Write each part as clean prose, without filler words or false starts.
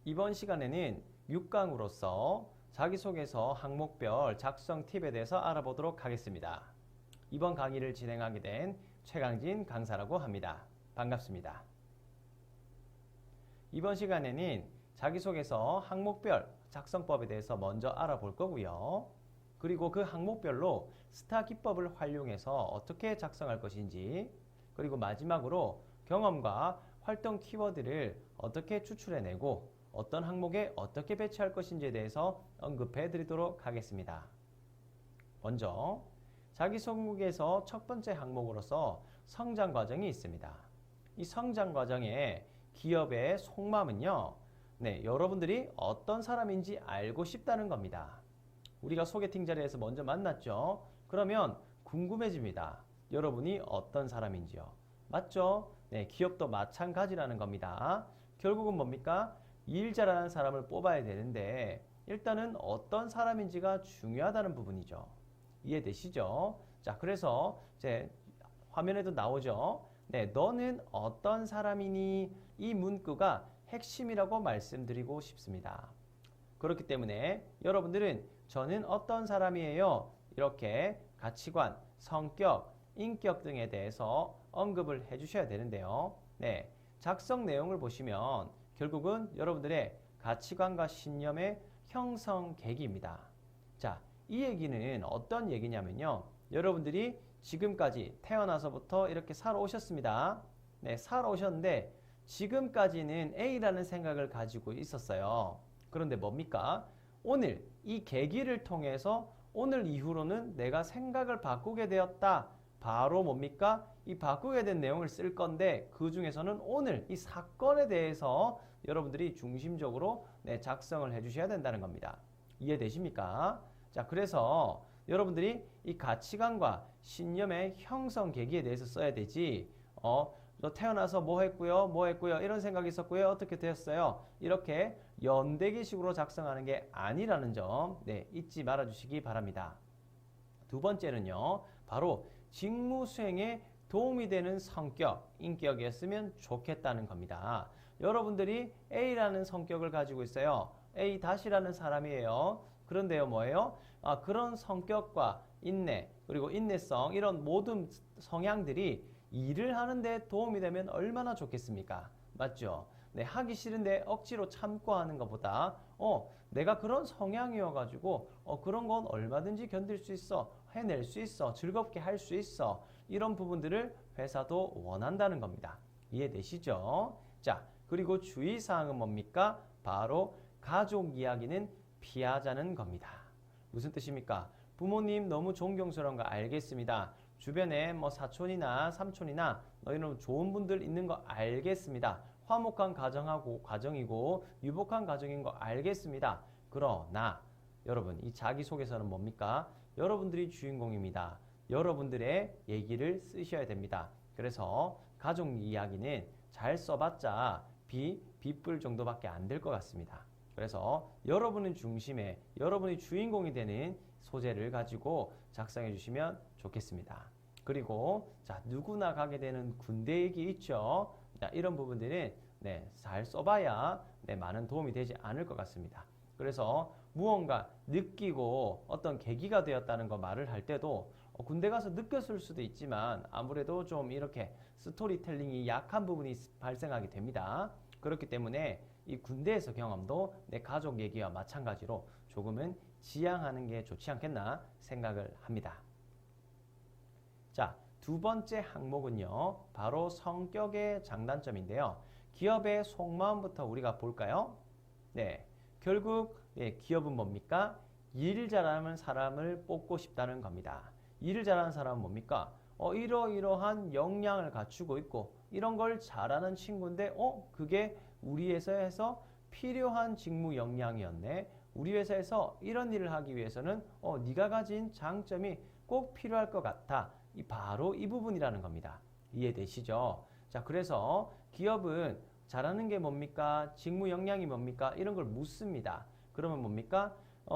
이번 시간에는 6강으로서 자기소개서 항목별 작성 팁에 대해서 알아보도록 하겠습니다. 이번 강의를 진행하게 된 최강진 강사라고 합니다. 반갑습니다. 이번 시간에는 자기소개서 항목별 작성법에 대해서 먼저 알아볼 거고요. 그리고 그 항목별로 스타 기법을 활용해서 어떻게 작성할 것인지, 그리고 마지막으로 경험과 활동 키워드를 어떻게 추출해내고 어떤 항목에 어떻게 배치할 것인지에 대해서 언급해 드리도록 하겠습니다. 먼저 자기소개서 첫 번째 항목으로서 성장 과정이 있습니다. 이 성장 과정에 기업의 속마음은요, 여러분들이 어떤 사람인지 알고 싶다는 겁니다. 우리가 소개팅 자리에서 먼저 만났죠? 그러면 궁금해집니다. 여러분이 어떤 사람인지요. 맞죠? 기업도 마찬가지라는 겁니다. 결국은 뭡니까? 일 잘하는 사람을 뽑아야 되는데 일단은 어떤 사람인지가 중요하다는 부분이죠. 이해되시죠? 자, 그래서 이제 화면에도 나오죠? 너는 어떤 사람이니? 이 문구가 핵심이라고 말씀드리고 싶습니다. 그렇기 때문에 여러분들은 저는 어떤 사람이에요? 이렇게 가치관, 성격, 인격 등에 대해서 언급을 해주셔야 되는데요. 작성 내용을 보시면 결국은 여러분들의 가치관과 신념의 형성 계기입니다. 자, 이 얘기는 어떤 얘기냐면요. 여러분들이 지금까지 태어나서부터 이렇게 살아오셨습니다. 살아오셨는데 지금까지는 A라는 생각을 가지고 있었어요. 그런데 뭡니까? 오늘 이 계기를 통해서 오늘 이후로는 내가 생각을 바꾸게 되었다. 바로 뭡니까? 이 바꾸게 된 내용을 쓸 건데 그 중에서는 오늘 이 사건에 대해서 여러분들이 중심적으로 작성을 해주셔야 된다는 겁니다. 이해되십니까? 자, 그래서 여러분들이 이 가치관과 신념의 형성 계기에 대해서 써야 되지, 너 태어나서 뭐 했고요? 이런 생각이 있었고요? 어떻게 되었어요? 이렇게 연대기식으로 작성하는 게 아니라는 점, 잊지 말아 주시기 바랍니다. 두 번째는요, 바로 직무 수행에 도움이 되는 성격, 인격이었으면 좋겠다는 겁니다. 여러분들이 A라는 성격을 가지고 있어요. A-라는 사람이에요. 그런데요, 뭐예요? 그런 성격과 인내, 그리고 인내성, 이런 모든 성향들이 일을 하는데 도움이 되면 얼마나 좋겠습니까? 맞죠? 하기 싫은데 억지로 참고 하는 것보다 내가 그런 성향이어가지고 그런 건 얼마든지 견딜 수 있어, 해낼 수 있어, 즐겁게 할 수 있어, 이런 부분들을 회사도 원한다는 겁니다. 이해되시죠? 자, 그리고 주의사항은 뭡니까? 바로 가족 이야기는 피하자는 겁니다. 무슨 뜻입니까? 부모님 너무 존경스러운 거 알겠습니다. 주변에 뭐 사촌이나 삼촌이나 너희는 좋은 분들 있는 거 알겠습니다. 화목한 가정이고 유복한 가정인 거 알겠습니다. 그러나 여러분, 이 자기소개서는 뭡니까? 여러분들이 주인공입니다. 여러분들의 얘기를 쓰셔야 됩니다. 그래서 가족 이야기는 잘 써봤자 빗불 정도밖에 안 될 것 같습니다. 그래서 여러분은 중심에, 여러분이 주인공이 되는 소재를 가지고 작성해 주시면 좋겠습니다. 그리고 자, 누구나 가게 되는 군대 얘기 있죠? 자, 이런 부분들은 잘 써봐야 많은 도움이 되지 않을 것 같습니다. 그래서 무언가 느끼고 어떤 계기가 되었다는 거 말을 할 때도 군대 가서 느꼈을 수도 있지만 아무래도 좀 이렇게 스토리텔링이 약한 부분이 발생하게 됩니다. 그렇기 때문에 이 군대에서 경험도 내 가족 얘기와 마찬가지로 조금은 지양하는 게 좋지 않겠나 생각을 합니다. 자, 두 번째 항목은요, 바로 성격의 장단점인데요. 기업의 속마음부터 우리가 볼까요? 결국 기업은 뭡니까? 일 잘하는 사람을 뽑고 싶다는 겁니다. 일을 잘하는 사람은 뭡니까? 이러이러한 역량을 갖추고 있고 이런 걸 잘하는 친구인데 그게 우리 회사에서 필요한 직무 역량이었네. 우리 회사에서 이런 일을 하기 위해서는 네가 가진 장점이 꼭 필요할 것 같아. 바로 이 부분이라는 겁니다. 이해되시죠? 자, 그래서 기업은 잘하는 게 뭡니까? 직무 역량이 뭡니까? 이런 걸 묻습니다. 그러면 뭡니까?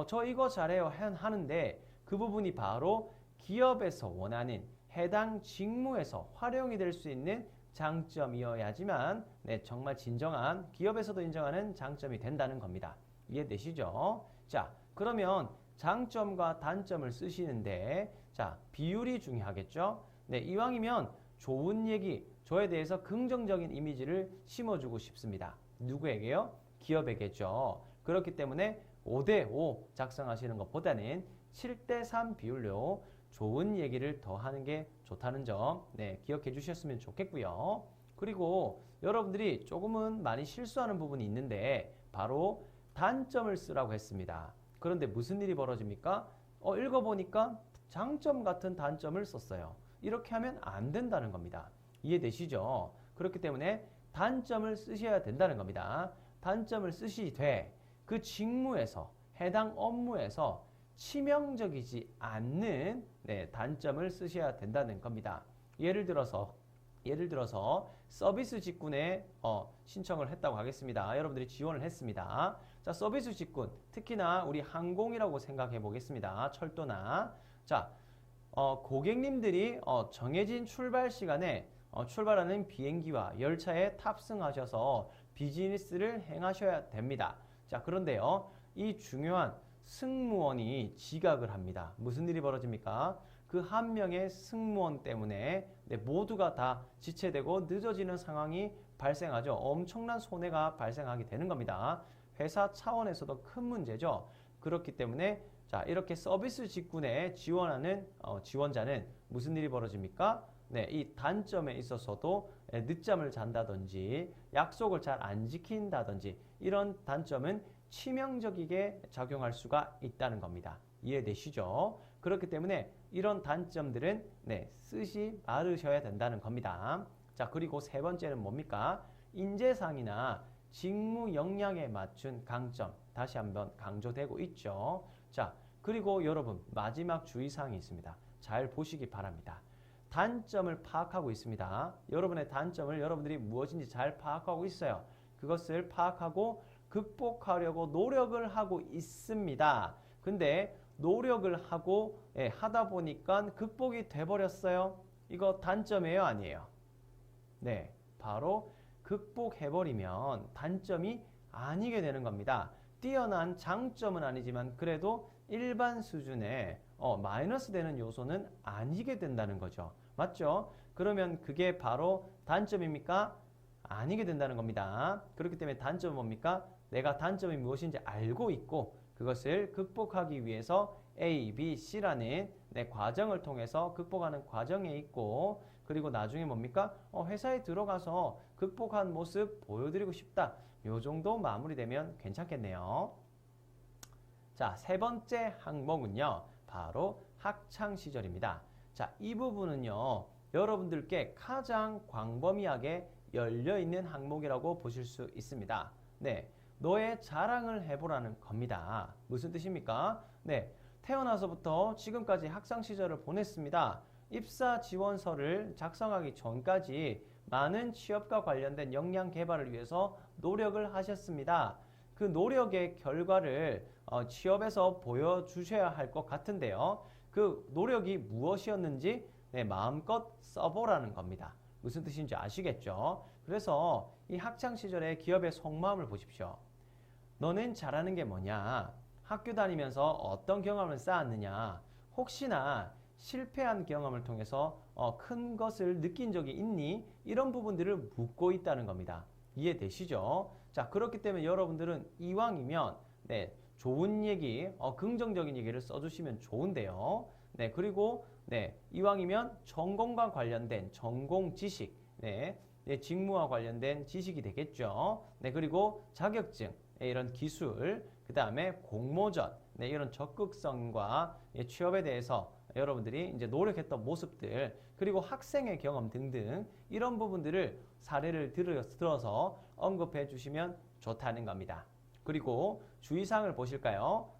저 이거 잘해요 하는데 그 부분이 바로 기업에서 원하는 해당 직무에서 활용이 될 수 있는 장점이어야지만 정말 진정한 기업에서도 인정하는 장점이 된다는 겁니다. 이해되시죠? 자, 그러면 장점과 단점을 쓰시는데 자, 비율이 중요하겠죠? 이왕이면 좋은 얘기, 저에 대해서 긍정적인 이미지를 심어주고 싶습니다. 누구에게요? 기업에게죠. 그렇기 때문에 5대5 작성하시는 것보다는 7대3 비율로 좋은 얘기를 더 하는 게 좋다는 점 기억해 주셨으면 좋겠고요. 그리고 여러분들이 조금은 많이 실수하는 부분이 있는데 바로 단점을 쓰라고 했습니다. 그런데 무슨 일이 벌어집니까? 읽어보니까 장점 같은 단점을 썼어요. 이렇게 하면 안 된다는 겁니다. 이해되시죠? 그렇기 때문에 단점을 쓰셔야 된다는 겁니다. 단점을 쓰시되 그 직무에서 해당 업무에서 치명적이지 않는 단점을 쓰셔야 된다는 겁니다. 예를 들어서 서비스 직군에 신청을 했다고 하겠습니다. 여러분들이 지원을 했습니다. 자, 서비스 직군, 특히나 우리 항공이라고 생각해 보겠습니다. 철도나. 자, 고객님들이 정해진 출발 시간에 출발하는 비행기와 열차에 탑승하셔서 비즈니스를 행하셔야 됩니다. 자, 그런데요, 이 중요한 승무원이 지각을 합니다. 무슨 일이 벌어집니까? 그 한 명의 승무원 때문에 모두가 다 지체되고 늦어지는 상황이 발생하죠. 엄청난 손해가 발생하게 되는 겁니다. 회사 차원에서도 큰 문제죠. 그렇기 때문에 자, 이렇게 서비스 직군에 지원하는 지원자는 무슨 일이 벌어집니까? 이 단점에 있어서도 늦잠을 잔다든지 약속을 잘 안 지킨다든지 이런 단점은 치명적이게 작용할 수가 있다는 겁니다. 이해되시죠? 그렇기 때문에 이런 단점들은 쓰지 말으셔야 된다는 겁니다. 자, 그리고 세 번째는 뭡니까? 인재상이나 직무 역량에 맞춘 강점 다시 한번 강조되고 있죠. 자, 그리고 여러분 마지막 주의사항이 있습니다. 잘 보시기 바랍니다. 단점을 파악하고 있습니다. 여러분의 단점을 여러분들이 무엇인지 잘 파악하고 있어요. 그것을 파악하고 극복하려고 노력을 하고 있습니다. 근데 노력을 하고 하다 보니까 극복이 돼버렸어요. 이거 단점이에요, 아니에요? 네, 바로 극복해버리면 단점이 아니게 되는 겁니다. 뛰어난 장점은 아니지만 그래도 일반 수준의 마이너스 되는 요소는 아니게 된다는 거죠. 맞죠? 그러면 그게 바로 단점입니까? 아니게 된다는 겁니다. 그렇기 때문에 단점은 뭡니까? 내가 단점이 무엇인지 알고 있고 그것을 극복하기 위해서 A, B, C라는 과정을 통해서 극복하는 과정에 있고 그리고 나중에 뭡니까? 회사에 들어가서 극복한 모습 보여드리고 싶다. 요 정도 마무리되면 괜찮겠네요. 자, 세 번째 항목은요. 바로 학창시절입니다. 자, 이 부분은요. 여러분들께 가장 광범위하게 열려있는 항목이라고 보실 수 있습니다. 네, 너의 자랑을 해보라는 겁니다. 무슨 뜻입니까? 네, 태어나서부터 지금까지 학창시절을 보냈습니다. 입사 지원서를 작성하기 전까지 많은 취업과 관련된 역량 개발을 위해서 노력을 하셨습니다. 그 노력의 결과를 취업에서 보여주셔야 할 것 같은데요. 그 노력이 무엇이었는지 마음껏 써보라는 겁니다. 무슨 뜻인지 아시겠죠? 그래서 이 학창시절의 기업의 속마음을 보십시오. 너는 잘하는 게 뭐냐? 학교 다니면서 어떤 경험을 쌓았느냐? 혹시나 실패한 경험을 통해서 큰 것을 느낀 적이 있니? 이런 부분들을 묻고 있다는 겁니다. 이해되시죠? 자, 그렇기 때문에 여러분들은 이왕이면 좋은 얘기, 긍정적인 얘기를 써주시면 좋은데요. 그리고 이왕이면 전공과 관련된 전공 지식, 직무와 관련된 지식이 되겠죠. 그리고 자격증, 이런 기술, 그 다음에 공모전, 이런 적극성과 취업에 대해서 여러분들이 이제 노력했던 모습들, 그리고 학생의 경험 등등 이런 부분들을 사례를 들어서 언급해 주시면 좋다는 겁니다. 그리고 주의사항을 보실까요?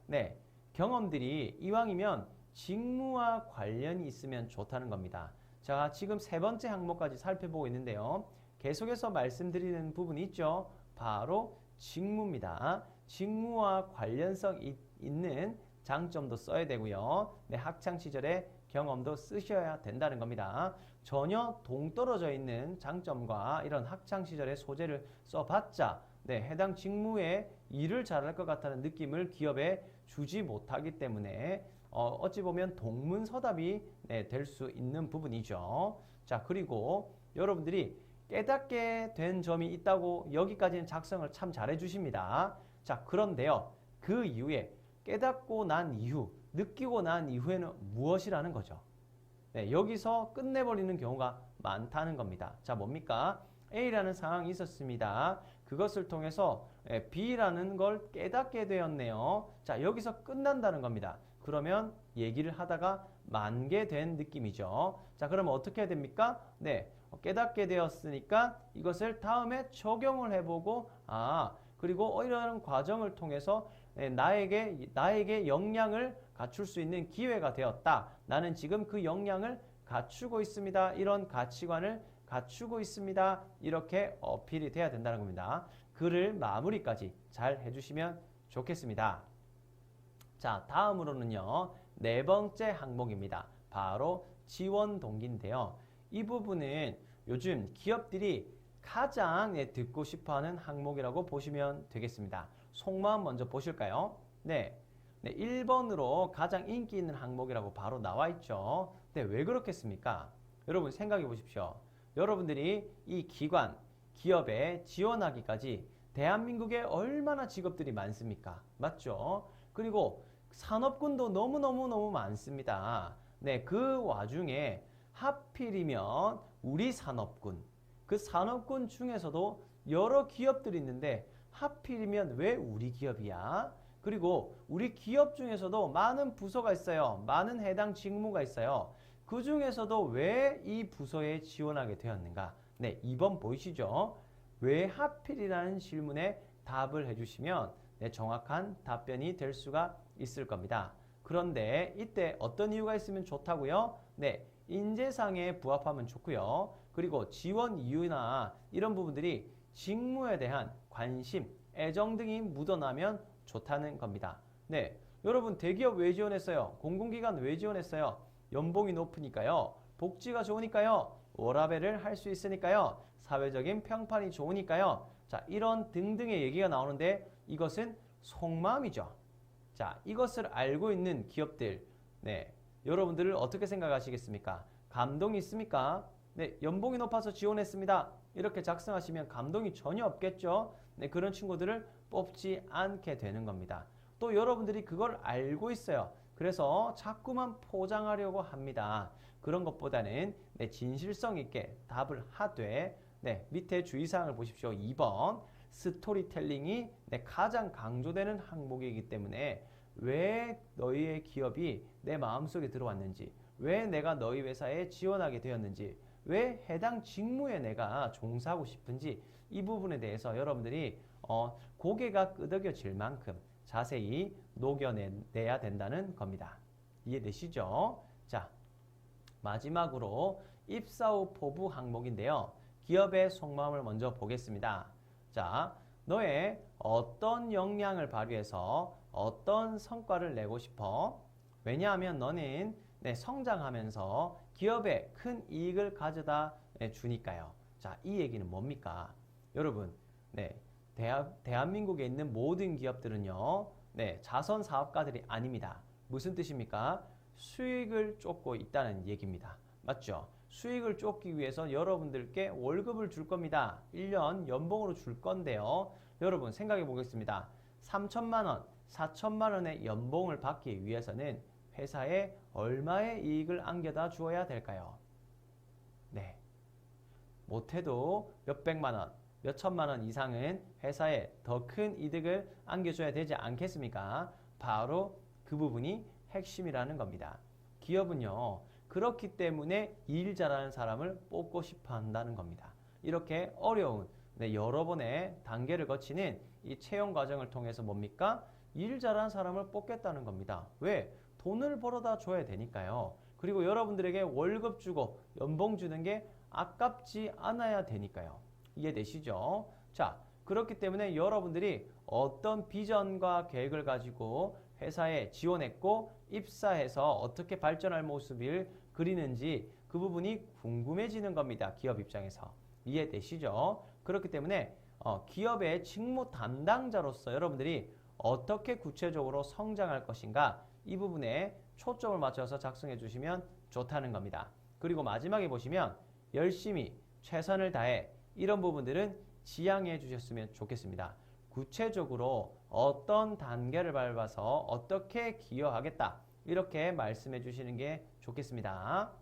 경험들이 이왕이면 직무와 관련이 있으면 좋다는 겁니다. 자, 지금 세 번째 항목까지 살펴보고 있는데요. 계속해서 말씀드리는 부분이 있죠. 바로 직무입니다. 직무와 관련성 있는 장점도 써야 되고요. 학창시절의 경험도 쓰셔야 된다는 겁니다. 전혀 동떨어져 있는 장점과 이런 학창 시절의 소재를 써봤자 해당 직무에 일을 잘할 것 같다는 느낌을 기업에 주지 못하기 때문에 어찌 보면 동문서답이 될 수 있는 부분이죠. 자, 그리고 여러분들이 깨닫게 된 점이 있다고 여기까지는 작성을 참 잘해 주십니다. 자, 그런데요. 그 이후에 깨닫고 난 이후, 느끼고 난 이후에는 무엇이라는 거죠? 여기서 끝내버리는 경우가 많다는 겁니다. 자, 뭡니까? A라는 상황이 있었습니다. 그것을 통해서 B라는 걸 깨닫게 되었네요. 자, 여기서 끝난다는 겁니다. 그러면 얘기를 하다가 만게 된 느낌이죠. 자, 그러면 어떻게 해야 됩니까? 깨닫게 되었으니까 이것을 다음에 적용을 해보고, 그리고 이런 과정을 통해서 나에게 역량을 갖출 수 있는 기회가 되었다. 나는 지금 그 역량을 갖추고 있습니다. 이런 가치관을 갖추고 있습니다. 이렇게 어필이 돼야 된다는 겁니다. 글을 마무리까지 잘 해주시면 좋겠습니다. 자, 다음으로는요. 네 번째 항목입니다. 바로 지원 동기인데요. 이 부분은 요즘 기업들이 가장 듣고 싶어하는 항목이라고 보시면 되겠습니다. 속마음 먼저 보실까요? 1번으로 가장 인기 있는 항목이라고 바로 나와 있죠. 왜 그렇겠습니까? 여러분 생각해 보십시오. 여러분들이 이 기관, 기업에 지원하기까지 대한민국에 얼마나 직업들이 많습니까? 맞죠? 그리고 산업군도 너무너무 많습니다. 그 와중에 하필이면 우리 산업군, 그 산업군 중에서도 여러 기업들이 있는데 하필이면 왜 우리 기업이야? 그리고 우리 기업 중에서도 많은 부서가 있어요. 많은 해당 직무가 있어요. 그 중에서도 왜 이 부서에 지원하게 되었는가? 2번 보이시죠? 왜 하필이라는 질문에 답을 해주시면 정확한 답변이 될 수가 있을 겁니다. 그런데 이때 어떤 이유가 있으면 좋다고요? 인재상에 부합하면 좋고요. 그리고 지원 이유나 이런 부분들이 직무에 대한 관심, 애정 등이 묻어나면 좋다는 겁니다. 여러분 대기업 왜 지원했어요? 공공기관 왜 지원했어요? 연봉이 높으니까요. 복지가 좋으니까요. 워라밸을 할 수 있으니까요. 사회적인 평판이 좋으니까요. 자, 이런 등등의 얘기가 나오는데 이것은 속마음이죠. 자, 이것을 알고 있는 기업들, 여러분들을 어떻게 생각하시겠습니까? 감동이 있습니까? 연봉이 높아서 지원했습니다. 이렇게 작성하시면 감동이 전혀 없겠죠. 그런 친구들을 뽑지 않게 되는 겁니다. 또 여러분들이 그걸 알고 있어요. 그래서 자꾸만 포장하려고 합니다. 그런 것보다는 진실성 있게 답을 하되 밑에 주의사항을 보십시오. 2번 스토리텔링이 가장 강조되는 항목이기 때문에 왜 너희의 기업이 내 마음속에 들어왔는지, 왜 내가 너희 회사에 지원하게 되었는지, 왜 해당 직무에 내가 종사하고 싶은지 이 부분에 대해서 여러분들이 고개가 끄덕여질 만큼 자세히 녹여내야 된다는 겁니다. 이해되시죠? 자, 마지막으로 입사 후 포부 항목인데요. 기업의 속마음을 먼저 보겠습니다. 자, 너의 어떤 역량을 발휘해서 어떤 성과를 내고 싶어? 왜냐하면 너는 성장하면서 기업에 큰 이익을 가져다 주니까요. 자, 이 얘기는 뭡니까? 여러분, 대한민국에 있는 모든 기업들은요, 자선 사업가들이 아닙니다. 무슨 뜻입니까? 수익을 쫓고 있다는 얘기입니다. 맞죠? 수익을 쫓기 위해서 여러분들께 월급을 줄 겁니다. 1년 연봉으로 줄 건데요. 여러분 생각해 보겠습니다. 3천만 원, 4천만 원의 연봉을 받기 위해서는 회사에 얼마의 이익을 안겨다 주어야 될까요? 못해도 몇백만 원, 몇천만 원 이상은 회사에 더 큰 이득을 안겨줘야 되지 않겠습니까? 바로 그 부분이 핵심이라는 겁니다. 기업은요, 그렇기 때문에 일 잘하는 사람을 뽑고 싶어 한다는 겁니다. 이렇게 어려운 여러 번의 단계를 거치는 이 채용 과정을 통해서 뭡니까? 일 잘하는 사람을 뽑겠다는 겁니다. 왜? 돈을 벌어다 줘야 되니까요. 그리고 여러분들에게 월급 주고 연봉 주는 게 아깝지 않아야 되니까요. 이해되시죠? 자, 그렇기 때문에 여러분들이 어떤 비전과 계획을 가지고 회사에 지원했고 입사해서 어떻게 발전할 모습을 그리는지 그 부분이 궁금해지는 겁니다. 기업 입장에서. 이해되시죠? 그렇기 때문에 기업의 직무 담당자로서 여러분들이 어떻게 구체적으로 성장할 것인가 이 부분에 초점을 맞춰서 작성해 주시면 좋다는 겁니다. 그리고 마지막에 보시면 열심히 최선을 다해 이런 부분들은 지양해 주셨으면 좋겠습니다. 구체적으로 어떤 단계를 밟아서 어떻게 기여하겠다 이렇게 말씀해 주시는 게 좋겠습니다.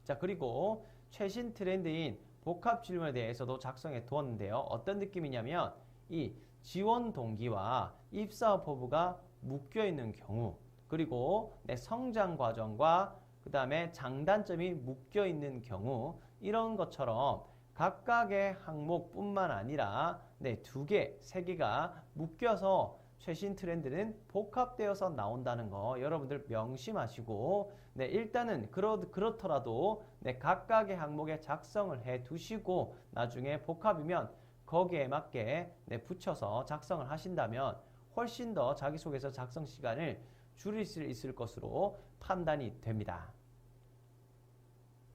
자, 그리고 최신 트렌드인 복합 질문에 대해서도 작성해 두었는데요. 어떤 느낌이냐면 이 지원 동기와 입사 포부가 묶여 있는 경우, 그리고 내 성장 과정과 그 다음에 장단점이 묶여 있는 경우, 이런 것처럼 각각의 항목뿐만 아니라 두 개, 세 개가 묶여서 최신 트렌드는 복합되어서 나온다는 거 여러분들 명심하시고, 일단은 그렇더라도 각각의 항목에 작성을 해 두시고 나중에 복합이면 거기에 맞게 붙여서 작성을 하신다면 훨씬 더 자기소개서 작성 시간을 줄일 수 있을 것으로 판단이 됩니다.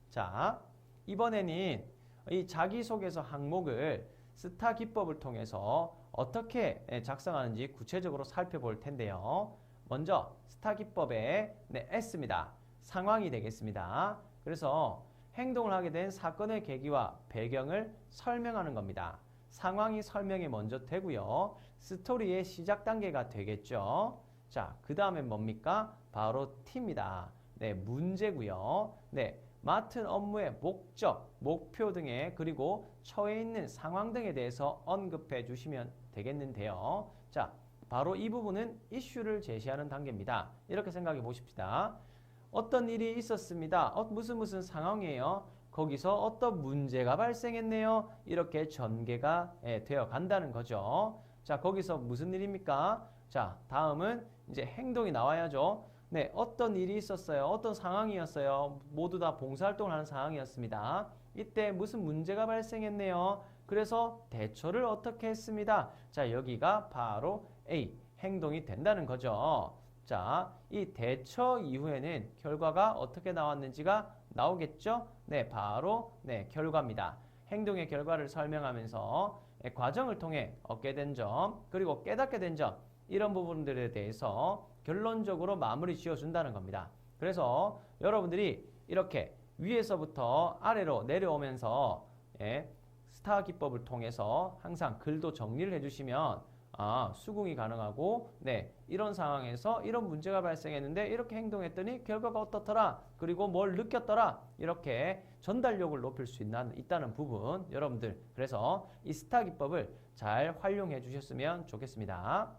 자, 이번에는 이 자기소개서 항목을 스타 기법을 통해서 어떻게 작성하는지 구체적으로 살펴볼 텐데요. 먼저 스타 기법의 S입니다. 상황이 되겠습니다. 그래서 행동을 하게 된 사건의 계기와 배경을 설명하는 겁니다. 상황이 설명이 먼저 되고요. 스토리의 시작 단계가 되겠죠. 자, 그 다음에 뭡니까? 바로 T입니다. 문제고요. 맡은 업무의 목적, 목표 등에 그리고 처해 있는 상황 등에 대해서 언급해 주시면 되겠는데요. 자, 바로 이 부분은 이슈를 제시하는 단계입니다. 이렇게 생각해 보십시다. 어떤 일이 있었습니다. 무슨 상황이에요. 거기서 어떤 문제가 발생했네요. 이렇게 전개가 되어 간다는 거죠. 자, 거기서 무슨 일입니까? 자, 다음은 이제 행동이 나와야죠. 어떤 일이 있었어요. 어떤 상황이었어요. 모두 다 봉사활동을 하는 상황이었습니다. 이때 무슨 문제가 발생했네요. 그래서 대처를 어떻게 했습니다. 자, 여기가 바로 A, 행동이 된다는 거죠. 자, 이 대처 이후에는 결과가 어떻게 나왔는지가 나오겠죠? 바로 결과입니다. 행동의 결과를 설명하면서 과정을 통해 얻게 된 점, 그리고 깨닫게 된 점, 이런 부분들에 대해서 결론적으로 마무리 지어준다는 겁니다. 그래서 여러분들이 이렇게 위에서부터 아래로 내려오면서 스타 기법을 통해서 항상 글도 정리를 해주시면 수긍이 가능하고 이런 상황에서 이런 문제가 발생했는데 이렇게 행동했더니 결과가 어떻더라, 그리고 뭘 느꼈더라, 이렇게 전달력을 높일 수 있다는 부분 여러분들, 그래서 이 스타 기법을 잘 활용해 주셨으면 좋겠습니다.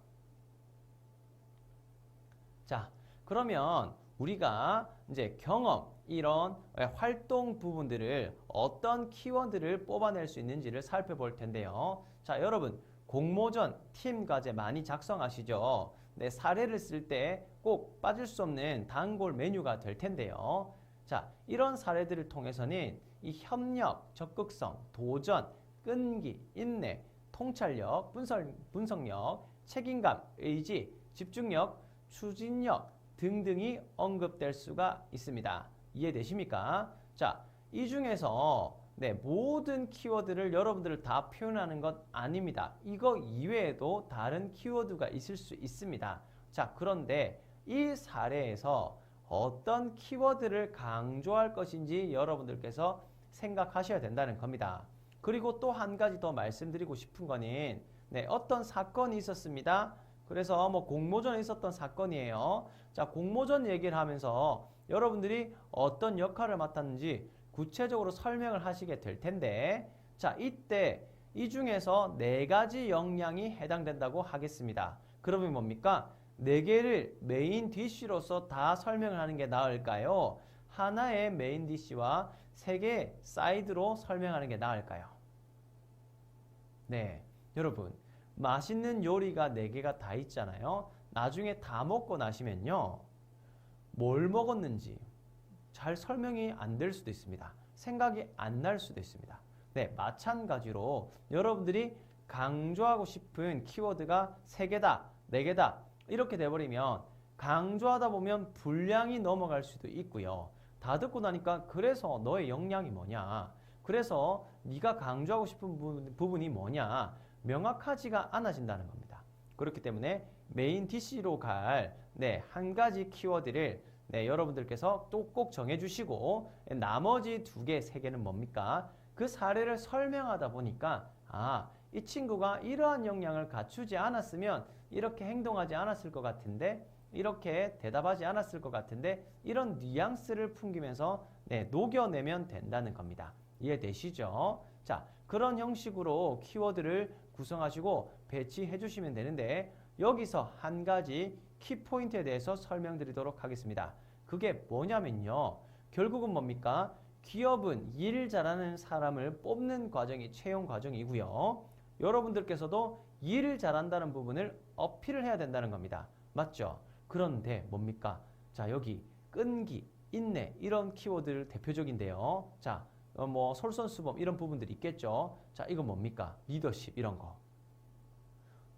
자, 그러면 우리가 이제 경험, 이런 활동 부분들을 어떤 키워드를 뽑아낼 수 있는지를 살펴볼 텐데요. 자, 여러분 공모전, 팀 과제 많이 작성하시죠? 사례를 쓸 때 꼭 빠질 수 없는 단골 메뉴가 될 텐데요. 자, 이런 사례들을 통해서는 이 협력, 적극성, 도전, 끈기, 인내, 통찰력, 분석력, 책임감, 의지, 집중력, 추진력 등등이 언급될 수가 있습니다. 이해되십니까? 자, 이 중에서 모든 키워드를 여러분들 다 표현하는 것 아닙니다. 이거 이외에도 다른 키워드가 있을 수 있습니다. 자, 그런데 이 사례에서 어떤 키워드를 강조할 것인지 여러분들께서 생각하셔야 된다는 겁니다. 그리고 또 한 가지 더 말씀드리고 싶은 거는 어떤 사건이 있었습니다. 그래서 공모전에 있었던 사건이에요. 자, 공모전 얘기를 하면서 여러분들이 어떤 역할을 맡았는지 구체적으로 설명을 하시게 될 텐데, 자, 이때 이 중에서 4가지 역량이 해당된다고 하겠습니다. 그러면 뭡니까? 4개를 메인 디쉬로서 다 설명을 하는 게 나을까요? 하나의 메인 디쉬와 3개의 사이드로 설명하는 게 나을까요? 여러분 맛있는 요리가 4개가 다 있잖아요. 나중에 다 먹고 나시면요, 뭘 먹었는지 잘 설명이 안 될 수도 있습니다. 생각이 안 날 수도 있습니다. 마찬가지로 여러분들이 강조하고 싶은 키워드가 3개다, 4개다 이렇게 돼버리면 강조하다 보면 분량이 넘어갈 수도 있고요. 다 듣고 나니까 그래서 너의 역량이 뭐냐? 그래서 네가 강조하고 싶은 부분이 뭐냐? 명확하지가 않아진다는 겁니다. 그렇기 때문에 메인 DC로 갈 한 가지 키워드를 여러분들께서 또 꼭 정해주시고 나머지 2개, 3개는 뭡니까? 그 사례를 설명하다 보니까 이 친구가 이러한 역량을 갖추지 않았으면 이렇게 행동하지 않았을 것 같은데 이렇게 대답하지 않았을 것 같은데 이런 뉘앙스를 풍기면서 녹여내면 된다는 겁니다. 이해되시죠? 자, 그런 형식으로 키워드를 구성하시고 배치해 주시면 되는데 여기서 한 가지 키포인트에 대해서 설명드리도록 하겠습니다. 그게 뭐냐면요. 결국은 뭡니까? 기업은 일 잘하는 사람을 뽑는 과정이 채용 과정이고요. 여러분들께서도 일을 잘한다는 부분을 어필을 해야 된다는 겁니다. 맞죠? 그런데 뭡니까? 자, 여기 끈기, 인내 이런 키워드를 대표적인데요. 자, 뭐 솔선수범 이런 부분들이 있겠죠. 자, 이건 뭡니까? 리더십 이런 거.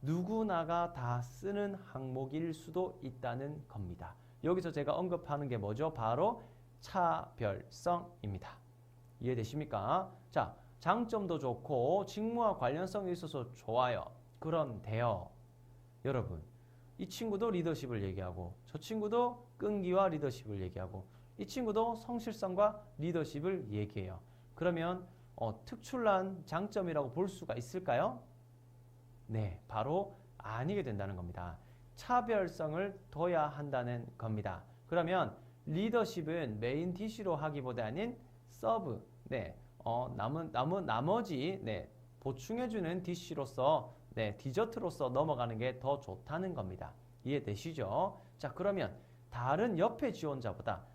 누구나가 다 쓰는 항목일 수도 있다는 겁니다. 여기서 제가 언급하는 게 뭐죠? 바로 차별성입니다. 이해되십니까? 자, 장점도 좋고 직무와 관련성이 있어서 좋아요. 그런데요. 여러분, 이 친구도 리더십을 얘기하고 저 친구도 끈기와 리더십을 얘기하고 이 친구도 성실성과 리더십을 얘기해요. 그러면 특출난 장점이라고 볼 수가 있을까요? 네, 바로 아니게 된다는 겁니다. 차별성을 둬야 한다는 겁니다. 그러면 리더십은 메인 DC로 하기보다는 서브, 나머지 보충해주는 DC로서 디저트로서 넘어가는 게 더 좋다는 겁니다. 이해되시죠? 자, 그러면 다른 옆에 지원자보다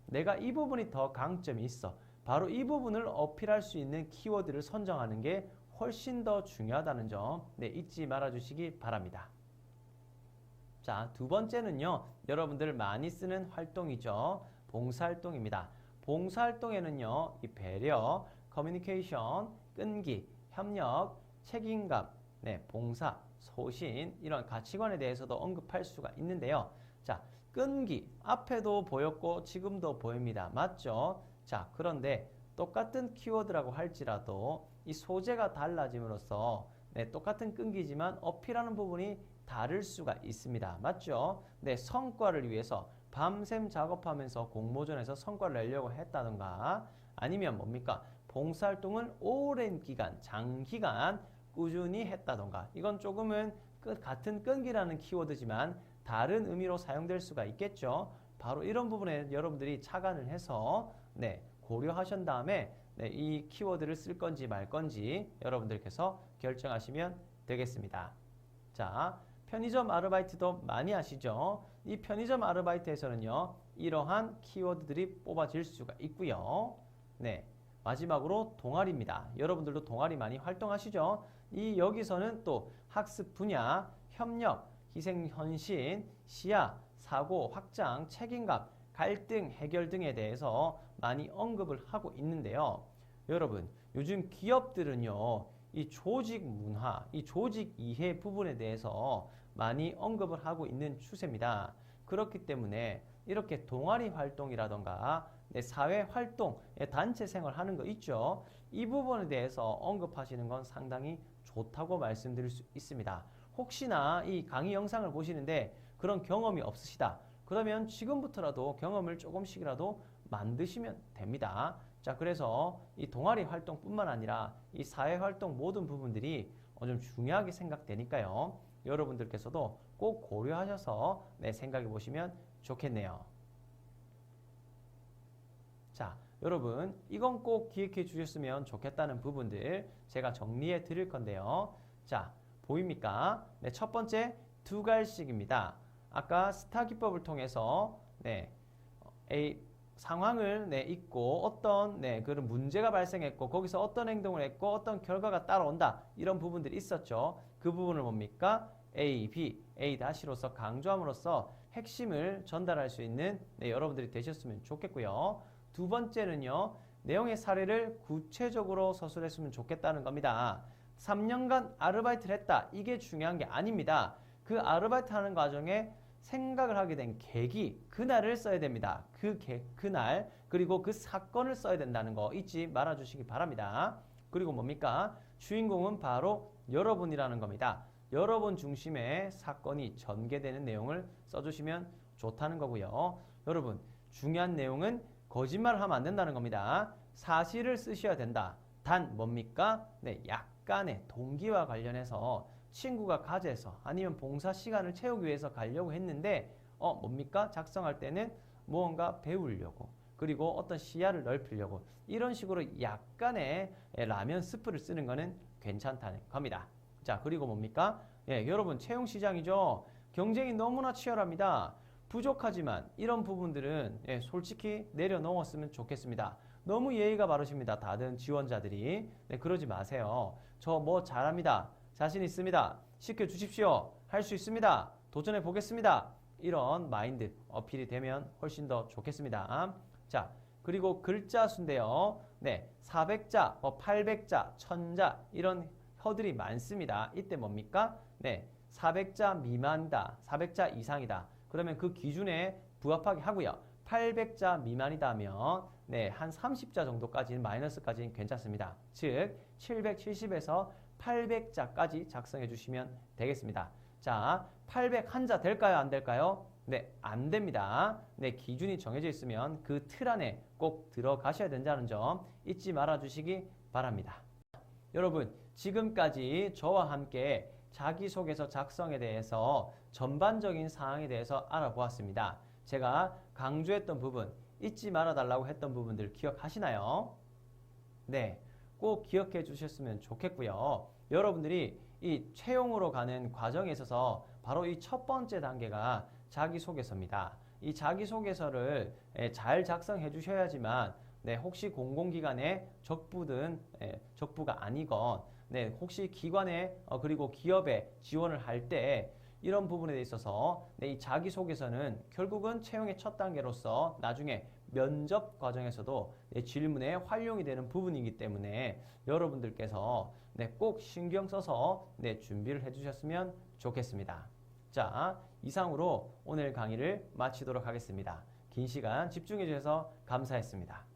내가 이 부분이 더 강점이 있어. 바로 이 부분을 어필할 수 있는 키워드를 선정하는 게 훨씬 더 중요하다는 점 잊지 말아 주시기 바랍니다. 자, 2번째는요. 여러분들 많이 쓰는 활동이죠. 봉사활동입니다. 봉사활동에는요. 이 배려, 커뮤니케이션, 끈기, 협력, 책임감, 봉사, 소신 이런 가치관에 대해서도 언급할 수가 있는데요. 자, 끈기 앞에도 보였고 지금도 보입니다. 맞죠? 자, 그런데 똑같은 키워드라고 할지라도 이 소재가 달라짐으로써 똑같은 끈기지만 어필하는 부분이 다를 수가 있습니다. 맞죠? 성과를 위해서 밤샘 작업하면서 공모전에서 성과를 내려고 했다던가 아니면 뭡니까? 봉사활동을 오랜 기간, 장기간 꾸준히 했다던가 이건 조금은 같은 끈기라는 키워드지만 다른 의미로 사용될 수가 있겠죠. 바로 이런 부분에 여러분들이 착안을 해서 고려하신 다음에 이 키워드를 쓸 건지 말 건지 여러분들께서 결정하시면 되겠습니다. 자, 편의점 아르바이트도 많이 아시죠? 이 편의점 아르바이트에서는요. 이러한 키워드들이 뽑아질 수가 있고요. 마지막으로 동아리입니다. 여러분들도 동아리 많이 활동하시죠? 여기서는 또 학습 분야, 협력, 희생헌신, 시야, 사고, 확장, 책임감, 갈등, 해결 등에 대해서 많이 언급을 하고 있는데요. 여러분, 요즘 기업들은요. 이 조직 문화, 이 조직 이해 부분에 대해서 많이 언급을 하고 있는 추세입니다. 그렇기 때문에 이렇게 동아리 활동이라던가 사회 활동, 단체 생활하는 거 있죠. 이 부분에 대해서 언급하시는 건 상당히 좋다고 말씀드릴 수 있습니다. 혹시나 이 강의 영상을 보시는데 그런 경험이 없으시다. 그러면 지금부터라도 경험을 조금씩이라도 만드시면 됩니다. 자, 그래서 이 동아리 활동뿐만 아니라 이 사회 활동 모든 부분들이 좀 중요하게 생각되니까요. 여러분들께서도 꼭 고려하셔서 생각해 보시면 좋겠네요. 자, 여러분 이건 꼭 기억해 주셨으면 좋겠다는 부분들 제가 정리해 드릴 건데요. 자, 보입니까? 첫 번째 두 갈씩입니다. 아까 스타 기법을 통해서 상황을 잊고 어떤 그런 문제가 발생했고 거기서 어떤 행동을 했고 어떤 결과가 따라온다 이런 부분들이 있었죠. 그 부분을 뭡니까? A, B, A-로서 강조함으로써 핵심을 전달할 수 있는 여러분들이 되셨으면 좋겠고요. 두 번째는요. 내용의 사례를 구체적으로 서술했으면 좋겠다는 겁니다. 3년간 아르바이트를 했다. 이게 중요한 게 아닙니다. 그 아르바이트 하는 과정에 생각을 하게 된 계기, 그날을 써야 됩니다. 그날, 그리고 그 사건을 써야 된다는 거 잊지 말아 주시기 바랍니다. 그리고 뭡니까? 주인공은 바로 여러분이라는 겁니다. 여러분 중심의 사건이 전개되는 내용을 써주시면 좋다는 거고요. 여러분, 중요한 내용은 거짓말을 하면 안 된다는 겁니다. 사실을 쓰셔야 된다. 단 뭡니까? 네, 약간의 동기와 관련해서 친구가 과제해서 아니면 봉사 시간을 채우기 위해서 가려고 했는데 뭡니까? 작성할 때는 무언가 배우려고 그리고 어떤 시야를 넓히려고 이런 식으로 약간의 라면 스프를 쓰는 거는 괜찮다는 겁니다. 자, 그리고 뭡니까? 예, 여러분 채용 시장이죠. 경쟁이 너무나 치열합니다. 부족하지만 이런 부분들은 솔직히 내려놓았으면 좋겠습니다. 너무 예의가 바르십니다. 다른 지원자들이. 네, 그러지 마세요. 저 뭐 잘합니다. 자신 있습니다. 시켜주십시오. 할 수 있습니다. 도전해 보겠습니다. 이런 마인드 어필이 되면 훨씬 더 좋겠습니다. 자, 그리고 글자 수인데요. 네, 400자, 800자, 1000자 이런 허들이 많습니다. 이때 뭡니까? 네, 400자 미만이다. 400자 이상이다. 그러면 그 기준에 부합하게 하고요. 800자 미만이다 하면 네, 한 30자 정도까지는 마이너스까지는 괜찮습니다. 즉 770에서 800자까지 작성해 주시면 되겠습니다. 자, 801자 될까요? 안 될까요? 네, 안 됩니다. 네, 기준이 정해져 있으면 그 틀 안에 꼭 들어가셔야 된다는 점 잊지 말아 주시기 바랍니다. 여러분, 지금까지 저와 함께 자기소개서 작성에 대해서 전반적인 사항에 대해서 알아보았습니다. 제가 강조했던 부분, 잊지 말아달라고 했던 부분들 기억하시나요? 네, 꼭 기억해 주셨으면 좋겠고요. 여러분들이 이 채용으로 가는 과정에 있어서 바로 이 첫 번째 단계가 자기소개서입니다. 이 자기소개서를 잘 작성해 주셔야지만 네, 혹시 공공기관의 적부든 적부가 아니건 네, 혹시 기관에 그리고 기업에 지원을 할 때 이런 부분에 있어서 네, 이 자기소개서는 결국은 채용의 첫 단계로서 나중에 면접 과정에서도 네, 질문에 활용이 되는 부분이기 때문에 여러분들께서 네, 꼭 신경 써서 네, 준비를 해주셨으면 좋겠습니다. 자, 이상으로 오늘 강의를 마치도록 하겠습니다. 긴 시간 집중해 주셔서 감사했습니다.